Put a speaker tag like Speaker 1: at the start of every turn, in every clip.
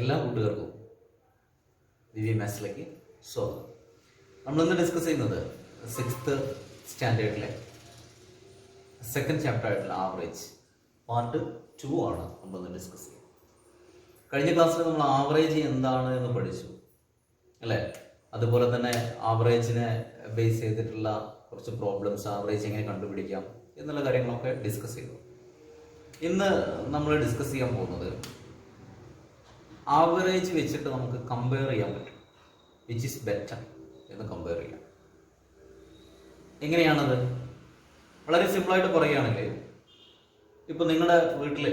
Speaker 1: എല്ലാ കൂട്ടുകാർക്കും ദിവ്യ മാത്സിലേക്ക് സ്വാഗതം. നമ്മളിന്ന് ഡിസ്കസ് ചെയ്യുന്നത് 6th സ്റ്റാൻഡേർഡിലെ സെക്കൻഡ് ചാപ്റ്റർ ആയിട്ടുള്ള ആവറേജ് പാർട്ട് 2 ആണ് നമ്മളിന്ന് ഡിസ്കസ് ചെയ്യുന്നത്. കഴിഞ്ഞ ക്ലാസ്സിൽ നമ്മൾ ആവറേജ് എന്താണ് എന്ന് പഠിച്ചു അല്ലേ? അതുപോലെ തന്നെ ആവറേജിനെ ബേസ് ചെയ്തിട്ടുള്ള കുറച്ച് പ്രോബ്ലംസ്, ആവറേജ് എങ്ങനെ കണ്ടുപിടിക്കാം എന്നുള്ള കാര്യങ്ങളൊക്കെ ഡിസ്കസ് ചെയ്തു. ഇന്ന് നമ്മൾ ഡിസ്കസ് ചെയ്യാൻ പോകുന്നത് ആവറേജ് വെച്ചിട്ട് നമുക്ക് കമ്പയർ ചെയ്യാൻ പറ്റും, വിച്ച് ഈസ് ബെറ്റർ എന്ന് കമ്പയർ ചെയ്യാം. എങ്ങനെയാണത്? വളരെ സിമ്പിളായിട്ട് പറയുകയാണെങ്കിൽ, ഇപ്പം നിങ്ങളുടെ വീട്ടിൽ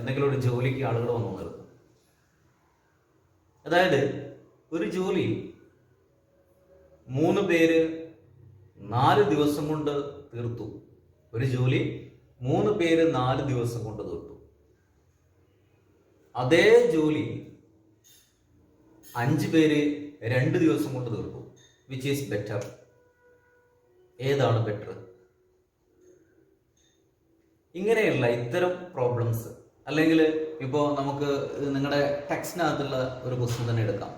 Speaker 1: എന്തെങ്കിലും ഒരു ജോലിക്ക് ആളുകൾ വന്നു നിർത്തും. അതായത് ഒരു ജോലി 3 പേര് 4 ദിവസം കൊണ്ട് തീർത്തു. ഒരു ജോലി 3 പേര് 4 ദിവസം കൊണ്ട് തീർത്തു. അതേ ജോലി 5 പേര് 2 ദിവസം കൊണ്ട് തീർക്കും. Which is better? ഏതാണ് ബെറ്റർ? ഇങ്ങനെയുള്ള ഇത്തരം പ്രോബ്ലംസ്, അല്ലെങ്കിൽ ഇപ്പോൾ നമുക്ക് നിങ്ങളുടെ ടെക്സ്റ്റിനകത്തുള്ള ഒരു ക്വസ്റ്റ്യൻ തന്നെ എടുക്കാം.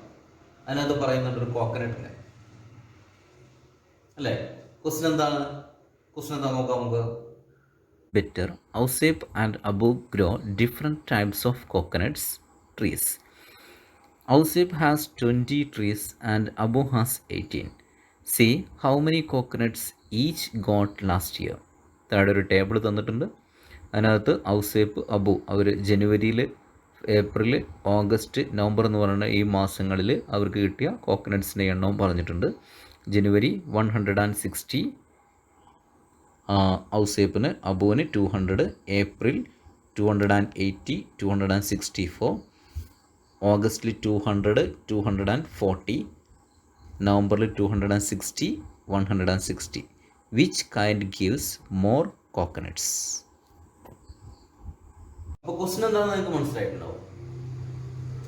Speaker 1: അതിനകത്ത് പറയുന്നുണ്ട് ഒരു കോക്കനട്ടിനെ അല്ലേ? ക്വസ്റ്റ്യൻ എന്താണ്? ക്വസ്റ്റ്യൻ എന്താ നോക്കാം നമുക്ക്.
Speaker 2: Better, Ausap and Abu grow different types of coconuts trees. Ausap has 20 trees and Abu has 18. See how many coconuts each got last year. താഴെ ഒരു ടേബിൾ തന്നിട്ടുണ്ട്. അതിനകത്ത് ഔസേപ്പ്, അബു അവർ ജനുവരിയിൽ, ഏപ്രിൽ, ഓഗസ്റ്റ്, നവംബർ എന്ന് പറയുന്ന ഈ മാസങ്ങളിൽ അവർക്ക് കിട്ടിയ കോക്കനട്ട്സിൻ്റെ എണ്ണവും പറഞ്ഞിട്ടുണ്ട്. ജനുവരി 160, ഔസേപ്പിന്, അബുവിന് 200, ഏപ്രിൽ 280, 264, ഓഗസ്റ്റിൽ 200, 240, നവംബറിൽ 260, 160. Which kind gives more coconuts?
Speaker 1: അപ്പോൾ ക്വസ്റ്റ്യൻ എന്താണെന്ന് നിങ്ങൾക്ക് മനസ്സിലായിട്ടുണ്ടാവും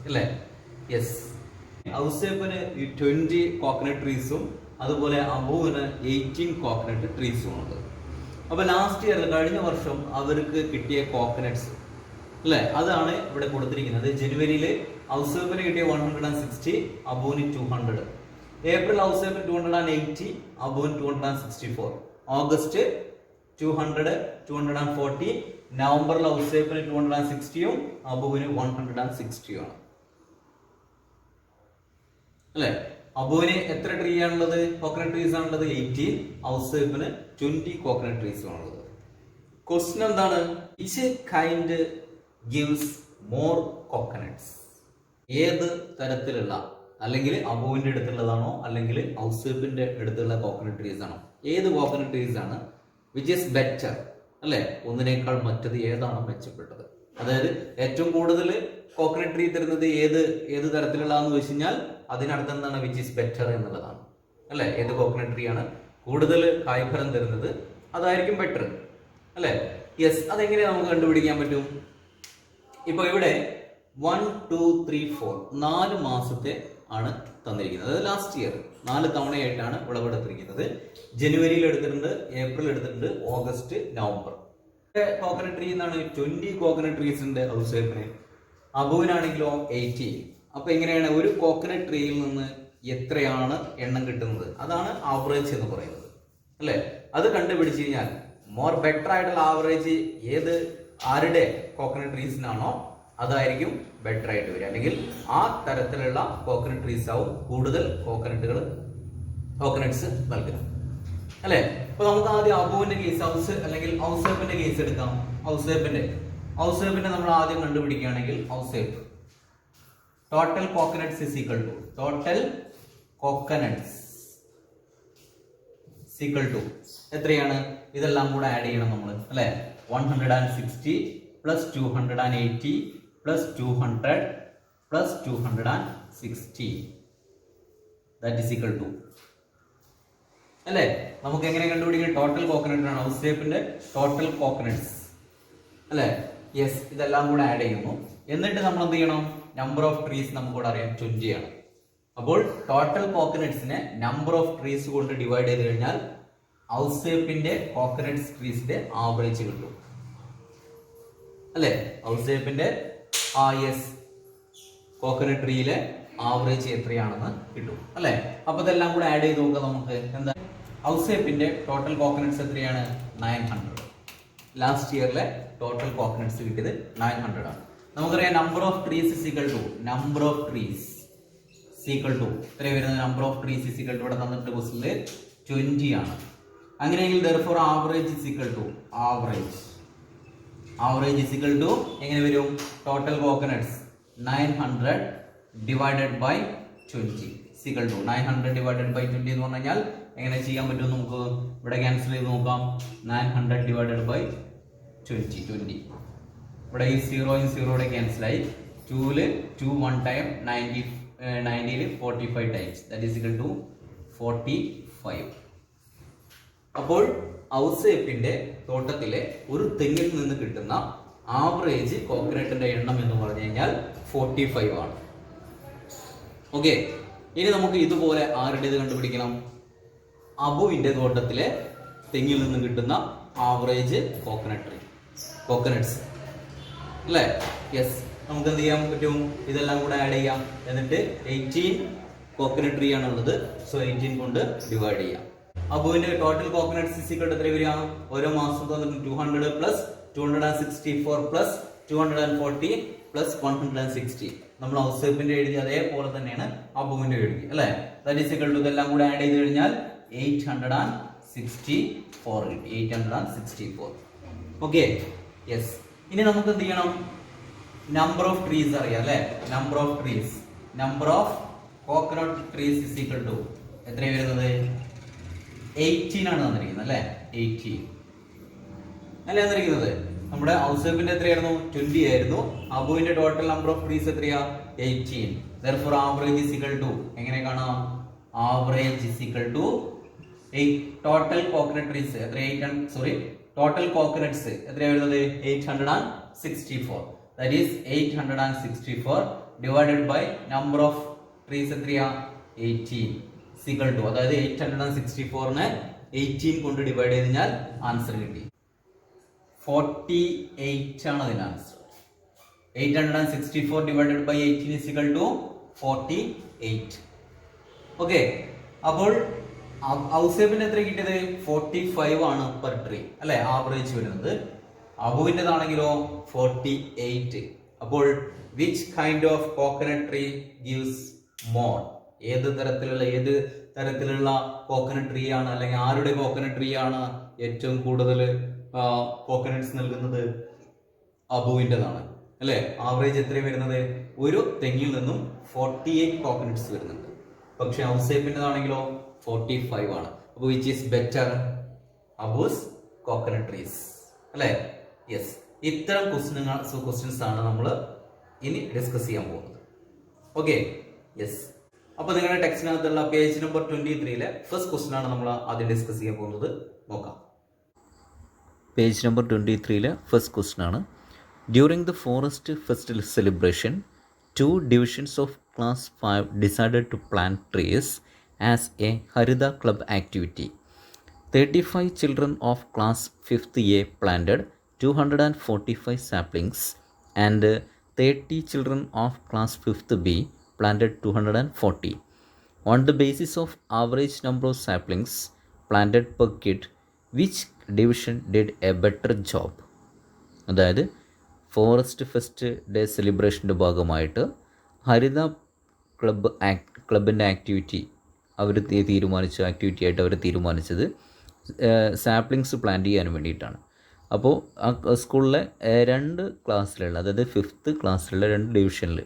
Speaker 1: അല്ലേ? യെസ്, ഔസേപ്പിന് 20 കോക്കനട്ട് ട്രീസും അതുപോലെ അബുവിന് 18 കോക്കനട്ട് ട്രീസും ഉണ്ട്. അപ്പോൾ ലാസ്റ്റ് ഇയർ, കഴിഞ്ഞ വർഷം അവർക്ക് കിട്ടിയ കോക്കനട്ട്സ് അല്ലേ, അതാണ് ഇവിടെ കൊടുത്തിരിക്കുന്നത്. ജനുവരിയിൽ ഔസേപ്പിന് കിട്ടിയ 160, അബുവിന് 200. ഏപ്രിൽ ഔസേപ്പിന് 280, അബുവിന് 264. ഓഗസ്റ്റ് 200, 240. നവംബറിൽ ഔസേപ്പിന് 260യും അബുവിന് 160യും ആണ് അല്ലേ? അബുവിന് എത്ര ട്രീ ആണുള്ളത്? കോക്കനട്ട് ട്രീസ് ആണുള്ളത് 18. ഔസേപ്പിന് 20 കോക്കനട്ട് ട്രീസ് ആണുള്ളത്. ക്വസ്റ്റ്യൻ എന്താണ്? Which kind gives more coconuts? ഏത് തരത്തിലുള്ള, അല്ലെങ്കിൽ അബുവിന്റെ അടുത്തുള്ളതാണോ അല്ലെങ്കിൽ ഔസേപ്പിന്റെ അടുത്തുള്ള കോക്കനട്ട് ട്രീസ് ആണോ? ഏത് കോക്കനട്ട് ട്രീസ് ആണ് വിച്ച് ഈസ് ബെറ്റർ അല്ലെ? ഒന്നിനേക്കാൾ മറ്റത് ഏതാണ് മെച്ചപ്പെട്ടത്? അതായത് ഏറ്റവും കൂടുതൽ കോക്കനട്ട് ട്രീ തരുന്നത് ഏത് തരത്തിലുള്ളതെന്ന് വെച്ച് കഴിഞ്ഞാൽ അതിനർത്ഥം എന്താണ്? വിച്ച് ഈസ് ബെറ്റർ എന്നുള്ളതാണ് അല്ലെ? ഏത് കോക്കനട്ട് ട്രീ ആണ് കൂടുതൽ കായ്ഫലം തരുന്നത് അതായിരിക്കും ബെറ്റർ അല്ലെ? യെസ്, അതെങ്ങനെയാണ് നമുക്ക് കണ്ടുപിടിക്കാൻ പറ്റും? ഇപ്പൊ ഇവിടെ 1, 2, 3, 4 4 മാസത്തെ ആണ് തന്നിരിക്കുന്നത്. അതായത് ലാസ്റ്റ് ഇയർ 4 തവണയായിട്ടാണ് വിളവെടുത്തിരിക്കുന്നത്. ജനുവരിയിൽ എടുത്തിട്ടുണ്ട്, ഏപ്രിൽ എടുത്തിട്ടുണ്ട്, ഓഗസ്റ്റ്, നവംബർ. കോക്കനട്ട് ട്രീ എന്നാണ് 20 കോക്കനട്ട് ട്രീസ് ഉണ്ട് ഔസേപ്പിന്. അബുവിനാണെങ്കിലോ 18. അപ്പൊ എങ്ങനെയാണ് ഒരു കോക്കനട്ട് ട്രീയിൽ നിന്ന് എത്രയാണ് എണ്ണം കിട്ടുന്നത്? അതാണ് ആവറേജ് എന്ന് പറയുന്നത് അല്ലെ? അത് കണ്ടുപിടിച്ച് കഴിഞ്ഞാൽ മോർ ബെറ്റർ ആയിട്ടുള്ള ആവറേജ് ആരുടെ കോക്കനട്ട് ട്രീസിനാണോ അതായിരിക്കും ബെറ്റർ ആയിട്ട് വരിക. അല്ലെങ്കിൽ ആ തരത്തിലുള്ള കോക്കനട്ട് ട്രീസ് ആവും കൂടുതൽ കോക്കനട്ട്സ് നൽകുക അല്ലെ? അപ്പൊ നമുക്ക് ആദ്യം അബുവിന്റെ കേസ്, അല്ലെങ്കിൽ ഔസേപ്പിന്റെ കേസ് എടുക്കാം. ഔസേപ്പിന്റെ നമ്മൾ ആദ്യം കണ്ടുപിടിക്കുകയാണെങ്കിൽ, Ouseph total coconuts is equal to എത്രയാണ്? ഇതെല്ലാം കൂടെ ആഡ് ചെയ്യണം നമ്മൾ അല്ലെ? 160 plus 280 plus 200 plus 260 that is equal to അല്ലേ? നമുക്ക് എങ്ങനെ കണ്ടുപിടിക്കണം? ടോട്ടൽ കോക്കനട്ട് ആണ് ഔസേപ്പിന്റെ ടോട്ടൽ കോക്കനട്ട്സ് അല്ലെ? യെസ്, ഇതെല്ലാം കൂടെ ആഡ് ചെയ്യുന്നു. എന്നിട്ട് നമ്മൾ എന്ത് ചെയ്യണം? നമ്പർ ഓഫ് ട്രീസ് നമുക്കിവിടെ അറിയാം 20 ആണ്. അപ്പോൾ ടോട്ടൽ കോക്കനട്ട്സിനെ നമ്പർ ഓഫ് ട്രീസ് കൊണ്ട് ഡിവൈഡ് ചെയ്ത് കഴിഞ്ഞാൽ ഔസേപ്പിന്റെ കോക്കനട്ട്സ് ട്രീസിന്റെ ആവറേജ് കിട്ടും അല്ലെ? ഔസേപ്പിന്റെ യെസ് കോക്കനട്ട് ട്രീയിലെ ആവറേജ് എത്രയാണെന്ന് കിട്ടും അല്ലെ. അപ്പൊ ഇതെല്ലാം കൂടെ ആഡ് ചെയ്ത് നോക്കാം നമുക്ക്. എന്താ ഔസേപ്പിന്റെ ടോട്ടൽ കോക്കനട്ട്സ് എത്രയാണ്? 900. ലാസ്റ്റ് ഇയറിലെ ടോട്ടൽ കോക്കനട്ട്സ് കിട്ടിയത് 900 ആണ്. നമുക്കറിയാം number of trees is equal to എത്ര വരുന്നത്? Number of trees is equal to ഇവിടെ തന്നിട്ട് ക്വസ്റ്റ്യനിൽ 20 ആണ്. അങ്ങനെയെങ്കിൽ therefore average is equal to average is equal to എങ്ങനെ വരും? Total coconuts 900 divided by 20 is equal to 900 divided by 20 എന്ന് പറഞ്ഞു കഴിഞ്ഞാൽ എങ്ങനെ ചെയ്യാൻ പറ്റും? നമുക്ക് ഇവിടെ ക്യാൻസൽ ചെയ്ത് നോക്കാം. 900 ഡിവൈഡഡ് ബൈ 20 ഇവിടെ ഈ 0 ക്യാൻസൽ ആയി. 2 1 time 90 45 times that is equal to 45. അപ്പോൾ ഔസേപ്പിന്റെ തോട്ടത്തിലെ ഒരു തെങ്ങിൽ നിന്ന് കിട്ടുന്ന ആവറേജ് കോക്കനട്ടിന്റെ എണ്ണം എന്ന് പറഞ്ഞു കഴിഞ്ഞാൽ 45 ആണ്. ഓക്കെ, ഇനി നമുക്ക് ഇതുപോലെ ആരുടേത് കണ്ടുപിടിക്കണം? അബുവിന്റെ തോട്ടത്തിലെ തെങ്ങിൽ നിന്ന് കിട്ടുന്ന ആവറേജ് കോക്കനട്ട്സ് അല്ലേ? യെസ്, നമുക്ക് എന്ത് ചെയ്യാൻ പറ്റും? ഇതെല്ലാം കൂടെ ആഡ് ചെയ്യാം. എന്നിട്ട് 18 കോക്കനട്ട് ട്രീ ആണുള്ളത്. സോ 18 കൊണ്ട് ഡിവൈഡ് ചെയ്യാം. അബുവിന്റെ ടോട്ടൽ കോക്കനട്ട്സ് ഇസിക്കൽ എത്ര വരിക? ഓരോ മാസം തന്നിട്ട് 200 പ്ലസ് 264 പ്ലസ് 240 പ്ലസ് 160. നമ്മൾ ഔസേപ്പിന്റെ എഴുതി അതേപോലെ തന്നെയാണ് അബുവിന്റെ എഴുതി അല്ലെ. ദാറ്റ് ഈസ് ഈക്വൽ ടു ഇതെല്ലാം കൂടെ ആഡ് ചെയ്ത് കഴിഞ്ഞാൽ 864 കിട്ടി. 864. Okay, yes. ഇനി നമുക്ക് എന്ത് ചെയ്യണം? നമ്പർ ഓഫ് ട്രീസ് അറിയാം അല്ലെ. Number of coconut trees is equal to എത്രയാണ് വരുന്നത്? 18 ആണ് തന്നിരിക്കുന്നത് അല്ലെ. 18 അല്ലേ തന്നിരിക്കുന്നത്. നമ്മുടെ ഔസേപ്പിന്റെ എത്രയായിരുന്നു? 20 ആയിരുന്നു. അബുവിന്റെ ടോട്ടൽ നമ്പർ ഓഫ് ട്രീസ് എത്രയാ? 18. therefore average is equal to എങ്ങനെ കാണാം? Average is equal to total coconut trees എത്ര? ടോട്ടൽ കോക്കനട്ട്സ് എത്രയാ വരുന്നത്? 864. That is 864 divided by number of trees എത്രയാ? 18 ഈക്വൽ ടു, അതായത് 864നെ 18 കൊണ്ട് ഡിവൈഡ് ചെയ്ത് കഴിഞ്ഞാൽ ആൻസർ കിട്ടി. 48 ആണ് അതിന്റെ answer. 864 divided by 18 is equal to 48. Okay, അപ്പോൾ ഔസേപ്പിന് എത്ര കിട്ടിയത്? 45 ആണ് പെർ ട്രീ അല്ലെ ആവറേജ് വരുന്നത്. അബുവിൻ്റെതാണെങ്കിലോ 48. അപ്പോൾ which kind of coconut tree gives more? ഏത് തരത്തിലുള്ള കോക്കനട്ട് ട്രീ ആണ്, അല്ലെങ്കിൽ ആരുടെ കോക്കനട്ട് ട്രീ ആണ് ഏറ്റവും കൂടുതൽ കോക്കനട്ട്സ് നൽകുന്നത്? അബുവിൻ്റെതാണ് അല്ലെ. ആവറേജ് എത്ര വരുന്നത്? ഒരു തെങ്ങിൽ നിന്നും 48 കോക്കനട്ട്സ് വരുന്നുണ്ട്. പക്ഷെ ഔസേപ്പിൻ്റെതാണെങ്കിലോ 45 ആണ്. അപ്പോൾ which is better? Abu's coconut trees അല്ലെ. യെസ്, ഇത്തരം ക്വസ്റ്റ്യൻസ് ആണ് നമ്മൾ ഇനി ഡിസ്കസ് ചെയ്യാൻ പോകുന്നത്. Okay, yes. അപ്പൊ നിങ്ങളുടെ ടെക്സ്റ്റിനകത്തുള്ള പേജ് നമ്പർ 23 ഫസ്റ്റ് ക്വസ്റ്റ്യൻ ആണ് നമ്മൾ ആദ്യം ഡിസ്കസ് ചെയ്യാൻ പോകുന്നത്. നോക്കാം.
Speaker 2: പേജ് നമ്പർ 23 ഫസ്റ്റ് ക്വസ്റ്റ്യൻ ആണ്. During the forest festival celebration 2 divisions of class 5 decided to plant trees as a Harida club activity. 35 children of class 5th A planted 245 saplings and 30 children of class 5th B planted 240. On the basis of average number of saplings planted per kid, which division did a better job? അതായത് forest fest day സെലിബ്രേഷൻ്റെ ഭാഗമായിട്ട് ഹരിത ക്ലബിൻ്റെ activity അവർ തീരുമാനിച്ചത് saplings plant ചെയ്യാൻ വേണ്ടിയിട്ടാണ്. അപ്പോൾ ആ സ്കൂളിലെ 2 ക്ലാസ്സിലുള്ള, അതായത് 5th ക്ലാസ്സിലുള്ള 2 ഡിവിഷനിൽ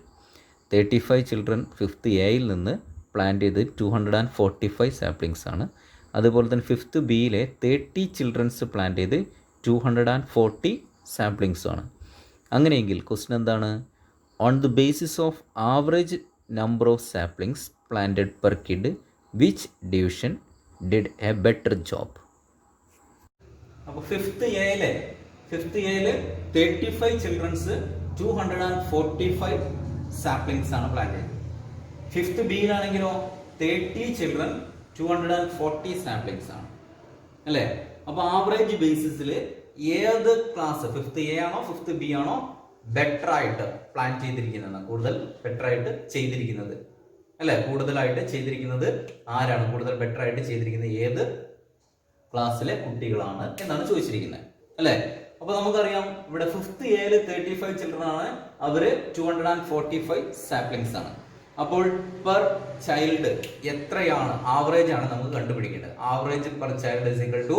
Speaker 2: 35 ചിൽഡ്രൻ 5th എയിൽ നിന്ന് പ്ലാന്റ് ചെയ്ത് 245 സാപ്ലിങ്സ് ആണ്. അതുപോലെ തന്നെ 5th ബിയിലെ 30 ചിൽഡ്രൻസ് പ്ലാന്റ് ചെയ്ത് 240 സാപ്ലിങ്സ് ആണ്. അങ്ങനെയെങ്കിൽ ക്വസ്റ്റ്യൻ എന്താണ്? On the basis of average number of saplings planted per kid, which division did A better job?
Speaker 1: അപ്പോൾ 5th എയിലെ 35 ചിൽഡ്രൻസ് 245 സാപ്ലിങ്സ് ആണ് പ്ലാന്റ് ചെയ്തത്. 5th ബിയിലാണെങ്കിലോ 30 ചിൽഡ്രൻ 240 സാപ്ലിങ്സ് ആണ് അല്ലേ. അപ്പോൾ ആവറേജ് ബേസിസിൽ ഏത് ക്ലാസ് 5th എ ആണോ 5th ബി ആണോ ബെറ്റർ ആയിട്ട് പ്ലാൻ ചെയ്തിരിക്കുന്നത്, കൂടുതൽ ബെറ്റർ ആയിട്ട് ചെയ്തിരിക്കുന്നത് അല്ലെ, കൂടുതലായിട്ട് ചെയ്തിരിക്കുന്നത് ആരാണ്, കൂടുതൽ ബെറ്റർ ആയിട്ട് ചെയ്തിരിക്കുന്നത് ഏത് ക്ലാസ്സിലെ കുട്ടികളാണ് എന്നാണ് ചോദിച്ചിരിക്കുന്നത് അല്ലെ. അപ്പൊ നമുക്കറിയാം ഇവിടെ 5th A 35 ചിൽഡ്രൻ ആണ്, അവര് 245 സാപ്ലിങ്സ് ആണ്. അപ്പോൾ പെർ ചൈൽഡ് എത്രയാണ് ആവറേജ് ആണ് നമുക്ക് കണ്ടുപിടിക്കേണ്ടത്. Average per child is equal to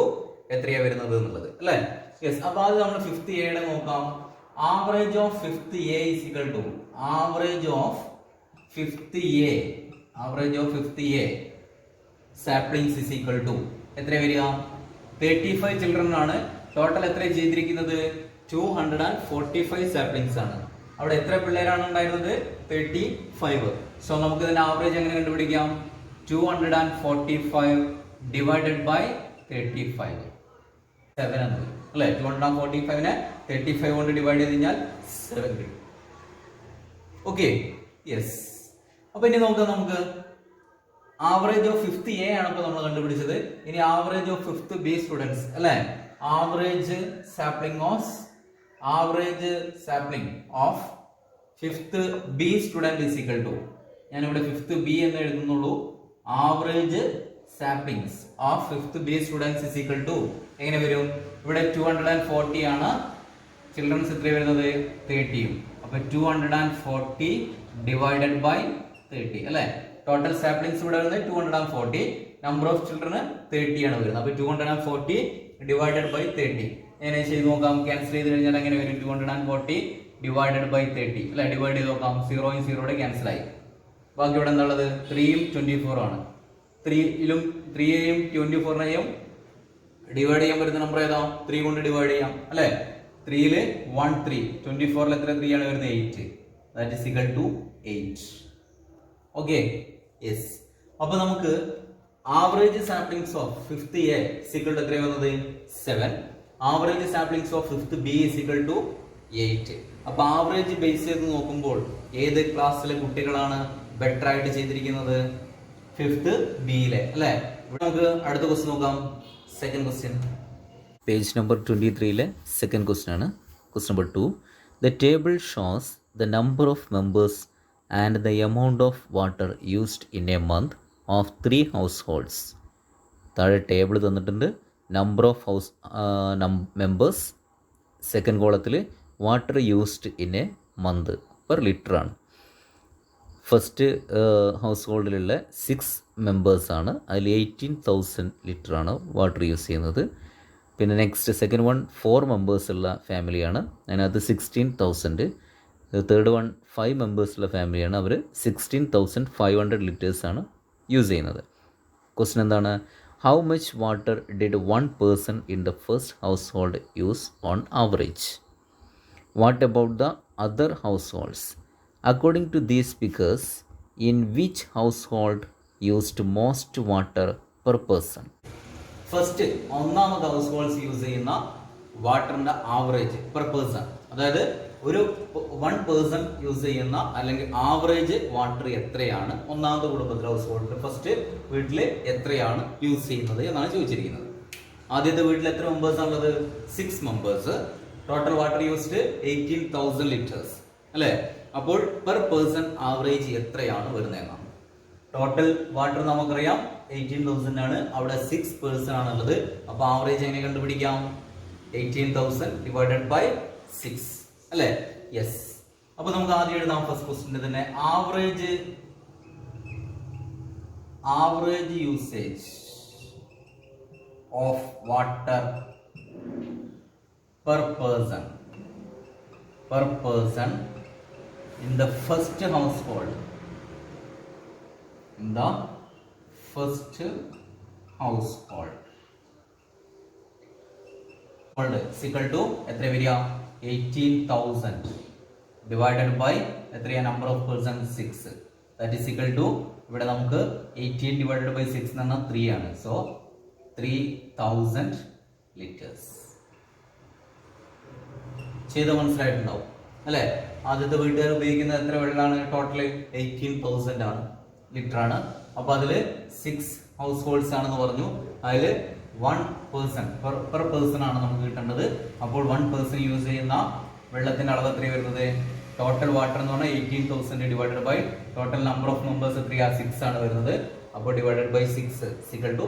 Speaker 1: എത്രയാ വരുന്നത് എന്നുള്ളത് അല്ലെ. യെസ്, അപ്പൊ അത് നമ്മൾ 5th A നോക്കാം. Average of 5th A is equal to average of 5th A saplings is equal to എത്ര വരിക, 35 ചിൽഡ്രൻ ആണ്. ടോട്ടൽ എത്ര ചെയ്തിരിക്കുന്നത്, 245 സാപ്ലിങ്സ് ആണ്. അവിടെ എത്ര പിള്ളേരാണ് ഉണ്ടായിരുന്നത്, 35. സോ നമുക്ക് ഇതിന്റെ ആവറേജ് എങ്ങനെ കണ്ടുപിടിക്കാം, 245 ഡിവൈഡഡ് ബൈ 35, 7 എന്ന് വരും അല്ലെ. 245നെ 35 കൊണ്ട് ഡിവൈഡ് ചെയ്ത് കഴിഞ്ഞാൽ 7 കിട്ടും. Okay, yes. അപ്പൊ ഇനി നോക്കാം, നമുക്ക് ആവറേജ് ഓഫ് 5th A ആണ് ഇപ്പൊ നമ്മൾ കണ്ടുപിടിച്ചത്. ഇനി average of 5th B students അല്ലെ. Average sapling of 5th B student is equal to, ഞാനിവിടെ 5th B എന്ന് എഴുതുന്നുള്ളൂ. Average saplings of 5th B students is equal to എങ്ങനെ വരും, ഇവിടെ 240 ആണ്, ചിൽഡ്രൻസ് എത്ര വരുന്നത് 30. അപ്പൊ 240 ഡിവൈഡഡ് ബൈ 30 അല്ലെ. ടോട്ടൽ സാപ്ലിങ്സ് ഇവിടെ വരുന്നത് 240, നമ്പർ ഓഫ് ചിൽഡ്രൻ 30 ആണ് വരുന്നത്. അപ്പൊ 240 ഡിവൈഡഡ് ബൈ 30 എങ്ങനെ ചെയ്ത് നോക്കാം, ക്യാൻസൽ ചെയ്ത് കഴിഞ്ഞാൽ എങ്ങനെ വരും, 240 ഡിവൈഡഡ് ബൈ 30 അല്ലെ. ഡിവൈഡ് ചെയ്ത് നോക്കാം, 0യും 0യുടെ ക്യാൻസൽ ആയി. ബാക്കി ഇവിടെ എന്താ ഉള്ളത്, 3യും 24 ആണ്. 3യെയും 24നെയും ഡിവൈഡ് ചെയ്യാൻ പറ്റുന്ന നമ്പർ ഏതാ, 3 കൊണ്ട് ഡിവൈഡ് ചെയ്യാം അല്ലെ. 3യിൽ 1 3, 24ൽ എത്ര 3 ആണ് വരുന്നത്, 8. That is equal to 8. Okay, yes. അപ്പൊ നമുക്ക് average saplings of 5th A is equal to എത്രയാണ് വന്നത്, 7. Average saplings of 5th B is equal to 8. അപ്പൊ ആവറേജ് ബേസ് ചെയ്ത് നോക്കുമ്പോൾ ഏത് ക്ലാസ്സിലെ കുട്ടികളാണ് ബെറ്റർ ആയിട്ട് ചെയ്തിരിക്കുന്നത്, 5th B അല്ലെ. ഇവിടെ നമുക്ക് അടുത്ത ക്വസ്റ്റ്യൻ നോക്കാം. Second question,
Speaker 2: page number 23 second question ആണ്. Question number 2, the table shows the number of members and the amount of water used in a month of 3 households. താഴെ table തന്നിട്ടുണ്ട്, number of members, second കോളത്തിൽ water used in a month per litre ആണ്. First ഹൗസ് ഹോൾഡിലുള്ള 6 മെമ്പേഴ്സാണ്, അതിൽ 18,000 ലിറ്ററാണ് water use ചെയ്യുന്നത്. പിന്നെ നെക്സ്റ്റ് സെക്കൻഡ് വൺ 4 മെമ്പേഴ്സുള്ള ഫാമിലിയാണ്, അതിനകത്ത് 16,000. തേർഡ് വൺ 5 മെമ്പേഴ്സുള്ള ഫാമിലിയാണ്, അവർ 16,500 ലിറ്റേഴ്സാണ് യൂസ് ചെയ്യുന്നത്. ക്വസ്റ്റ്യൻ എന്താണ്, how much water did 1 person in the first house hold use on average. What about the other house holds. According to these figures, in which household used most water per person?
Speaker 1: First ഒന്നാമത് house holds use ചെയ്യുന്ന വാട്ടറിന്റെ average per person, അതായത് ഒരു 1 person use ചെയ്യുന്ന അല്ലെങ്കിൽ average water എത്രയാണ് ഒന്നാമത്തെ കുടുംബത്തിലെ house ഹോൾഡിൽ first വീട്ടിൽ എത്രയാണ് യൂസ് ചെയ്യുന്നത് എന്നാണ് ചോദിച്ചിരിക്കുന്നത്. ആദ്യത്തെ വീട്ടിൽ എത്ര മെമ്പേഴ്സ് ആണുള്ളത്, 6 members. Total water used 18,000 litres അല്ലെ. അപ്പോൾ പെർ പേഴ്സൺ ആവറേജ് എത്രയാണ് വരുന്നതെന്നാണ്. ടോട്ടൽ വാട്ടർ നമുക്കറിയാം 18,000 ആണ്, അവിടെ 6 പേഴ്സൺ ആണുള്ളത്. അപ്പൊ ആവറേജ് എങ്ങനെ കണ്ടുപിടിക്കാം, 18,000 ഡിവൈഡഡ് ബൈ 6 അല്ലെ. യെസ്, അപ്പൊ നമുക്ക് ആദ്യം എഴുതാം ഫസ്റ്റ് ക്വസ്റ്റ്യൻ തന്നെ. Average usage of water per person in the first household, is equal to എത്ര വരിക, 18,000 ഡിവൈഡഡ് ബൈ എത്രയാ, number of person 6. That is equal to, ഇവിടെ നമുക്ക് 18 ഡിവൈഡഡ് ബൈ 6 എന്ന് പറഞ്ഞാൽ 3 ആണ്. So 3,000 litres. ചെയ്ത് മനസ്സിലായിട്ടുണ്ടാവും അല്ലെ. ആദ്യത്തെ വീട്ടുകാർ ഉപയോഗിക്കുന്നത് എത്ര വെള്ളമാണ്, ടോട്ടൽ 18,000 ആണ്, ലിറ്റർ ആണ്. അപ്പൊ അതില് 6 ഹൗസ് ഹോൾഡ്സ് ആണെന്ന് പറഞ്ഞു. അതില് 1 പേഴ്സൺ പെർ പേഴ്സൺ ആണ് നമുക്ക് കിട്ടേണ്ടത്. അപ്പോൾ 1 പേഴ്സൺ യൂസ് ചെയ്യുന്ന വെള്ളത്തിന്റെ അളവ് എത്രയാണ് വരുന്നത്? ടോട്ടൽ വാട്ടർ എന്ന് പറഞ്ഞാൽ 18,000 divided by total number of members എത്രയാ? 6 ആണ് വരുന്നത്. അപ്പോൾ divided by 6 equal to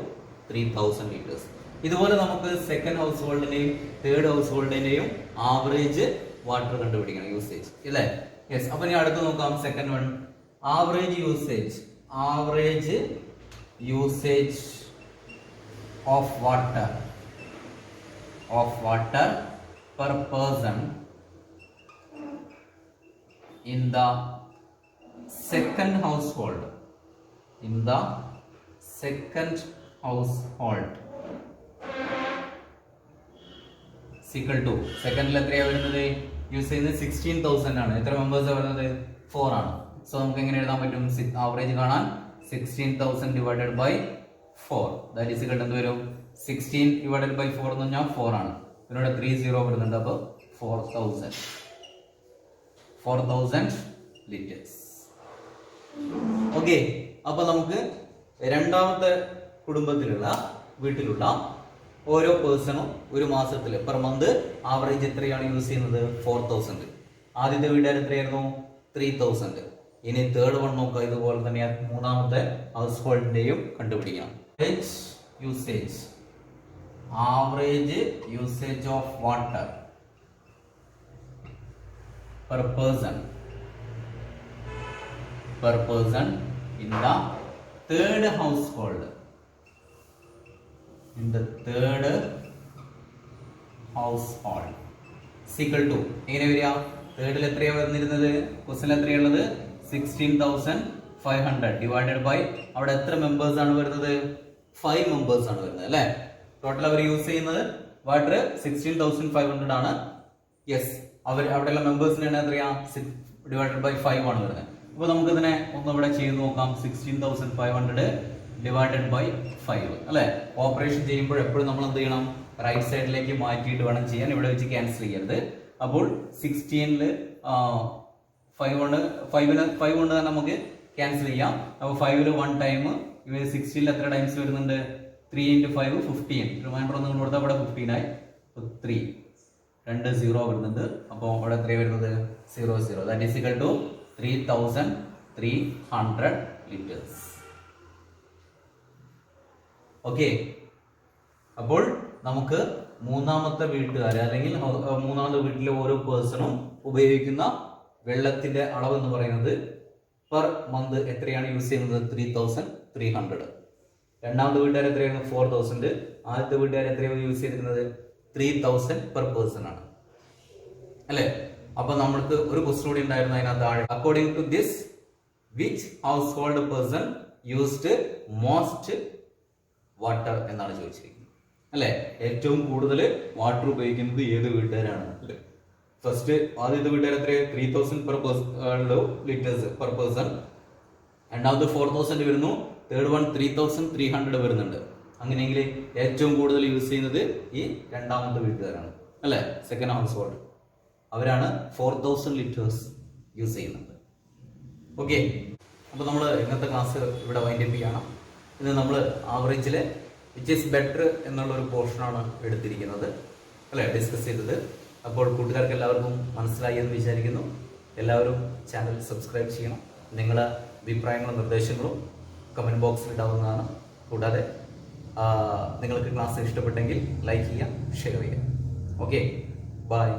Speaker 1: 3,000 litres. ഇതുപോലെ നമുക്ക് സെക്കൻഡ് ഹൗസ് ഹോൾഡിന്റെയും തേർഡ് ഹൗസ് ഹോൾഡിന്റെയും ആവറേജ് വാട്ടർ കണ്ടുപിടിക്കണം, യൂസേജ് അല്ലേ? യെസ്. അപ്പൊ ഇനി അടുത്ത് നോക്കാം. Second one, average usage of water per person in the second household equal to സെക്കൻഡിൽ എത്രയാണ് വരുന്നത്? യൂസ് ചെയ്യുന്നത് 16,000 ആണ്. എത്ര മെമ്പേഴ്സ് വരുന്നത്? 4 ആണ്. സോ നമുക്ക് എങ്ങനെ എഴുതാൻ പറ്റും? ആവറേജ് കാണാൻ 16,000 divided by 4 that is equal to എന്ത് വരും? 16 ഡിവൈഡഡ് ബൈ 4 എന്ന് പറഞ്ഞാൽ 4 ആണ്. ഇതിനോട് 30 വരുന്നുണ്ട്. അപ്പോൾ 4,000 ലിറ്റേഴ്സ്. ഓക്കെ. അപ്പൊ നമുക്ക് രണ്ടാമത്തെ വീട്ടിലുള്ള ഓരോ പേഴ്സണും ഒരു മാസത്തിൽ പെർ മന്ത് ആവറേജ് എത്രയാണ് യൂസ് ചെയ്യുന്നത്? 4,000. ആദ്യത്തെ വീട്ടുകാർ എത്രയായിരുന്നു? 3,000. ഇനി തേർഡ് വൺ നോക്കുക. ഇതുപോലെ തന്നെ മൂന്നാമത്തെ ഹൗസ് ഹോൾഡിന്റെയും കണ്ടുപിടിക്കാം. Average usage of water per person in the third household. Equal to എങ്ങനെ വരിക? തേർഡിൽ എത്രയാണ് വന്നിരുന്നത്? ക്വസ്റ്റ്യൻ എത്രയുള്ളത്? 16,500 ഡിവൈഡഡ് ബൈ അവിടെ എത്ര മെമ്പേഴ്സ് ആണ് വരുന്നത്? 5 മെമ്പേഴ്സ് ആണ് വരുന്നത് അല്ലേ? ടോട്ടൽ അവർ യൂസ് ചെയ്യുന്നത് വാട്ടർ 16,500 ആണ്. യെസ്. അവിടെയുള്ള മെമ്പേഴ്സിന് എത്രയാ? ഡിവൈഡഡ് ബൈ 5 ആണ് വരുന്നത്. അപ്പൊ നമുക്ക് ഇതിനെ ഇവിടെ ചെയ്ത് നോക്കാം. 16,500 ഡിവൈഡഡ് ബൈ 5 അല്ലെ? ഓപ്പറേഷൻ ചെയ്യുമ്പോൾ എപ്പോഴും നമ്മൾ എന്ത് ചെയ്യണം? റൈറ്റ് സൈഡിലേക്ക് മാറ്റിയിട്ട് വേണം ചെയ്യാൻ. ഇവിടെ വെച്ച് ക്യാൻസൽ ചെയ്യരുത്. അപ്പോൾ 16 5 കൊണ്ട് തന്നെ നമുക്ക് ക്യാൻസൽ ചെയ്യാം. അപ്പോൾ 5 1 ടൈം, 16 എത്ര ടൈംസ് വരുന്നുണ്ട്? 3 × 5 15. റിമൈൻഡർ ഒന്നും കൊടുത്താൽ ഇവിടെ 15 ആയി. 3 2 0 വരുന്നുണ്ട്. അപ്പോൾ അവിടെ എത്ര വരുന്നത്? 0 that is equal to 3,300 litres. Okay. അപ്പോൾ നമുക്ക് മൂന്നാമത്തെ വീട്ടുകാർ അല്ലെങ്കിൽ മൂന്നാമത്തെ വീട്ടിലെ ഓരോ പേഴ്സണും ഉപയോഗിക്കുന്ന വെള്ളത്തിന്റെ അളവ് എന്ന് പറയുന്നത് പെർ മന്ത് എത്രയാണ് യൂസ് ചെയ്യുന്നത്? 3,300. രണ്ടാമത്തെ വീട്ടുകാർ എത്രയാണ്? 4,000. ആദ്യത്തെ വീട്ടുകാർ എത്രയാണ് യൂസ് ചെയ്തിരുന്നത്? 3,000 പെർ പേഴ്സൺ ആണ് അല്ലെ? അപ്പൊ നമ്മൾക്ക് ഒരു ക്വസ്റ്റ്യൻ കൂടി ഉണ്ടായിരുന്നു അതിനകത്ത് താഴെ. According to this which household person used most water എന്നാണ് ചോദിച്ചിരിക്കുന്നത് അല്ലെ? ഏറ്റവും കൂടുതൽ വാട്ടർ ഉപയോഗിക്കുന്നത് ഏത് വീട്ടുകാരാണ്? ഫസ്റ്റ് ആദ്യത്തെ വീട്ടുകാർ എത്ര? 3,000 ലിറ്റേഴ്സ് പെർ പേഴ്സൺ. രണ്ടാമത് 4,000 വരുന്നു. തേർഡ് വൺ 3,300 വരുന്നുണ്ട്. അങ്ങനെയെങ്കിൽ ഏറ്റവും കൂടുതൽ യൂസ് ചെയ്യുന്നത് ഈ രണ്ടാമത്തെ വീട്ടുകാരാണ് അല്ലെ? Second house hold. അവരാണ് 4,000 ലിറ്റേഴ്സ് യൂസ് ചെയ്യുന്നത്. ഓക്കെ. അപ്പൊ നമ്മൾ ഇന്നത്തെ ക്ലാസ് ഇവിടെ വൈൻഡ് അപ്പ് ചെയ്യണം. ഇത് നമ്മൾ ആവറേജിലെ വിച്ച് ഈസ് ബെറ്റർ എന്നുള്ള ഒരു പോർഷനാണ് എടുത്തിരിക്കുന്നത് അല്ലെ, ഡിസ്കസ് ചെയ്തത്. അപ്പോൾ കൂട്ടുകാർക്ക് എല്ലാവർക്കും മനസ്സിലായി എന്ന് വിചാരിക്കുന്നു. എല്ലാവരും ചാനൽ സബ്സ്ക്രൈബ് ചെയ്യണം. നിങ്ങളുടെ അഭിപ്രായങ്ങളും നിർദ്ദേശങ്ങളും കമൻറ്റ് ബോക്സിൽ ഇടാവുന്നതാണ്. കൂടാതെ നിങ്ങൾക്ക് ക്ലാസ് ഇഷ്ടപ്പെട്ടെങ്കിൽ ലൈക്ക് ചെയ്യുക, ഷെയർ ചെയ്യുക. Okay, by.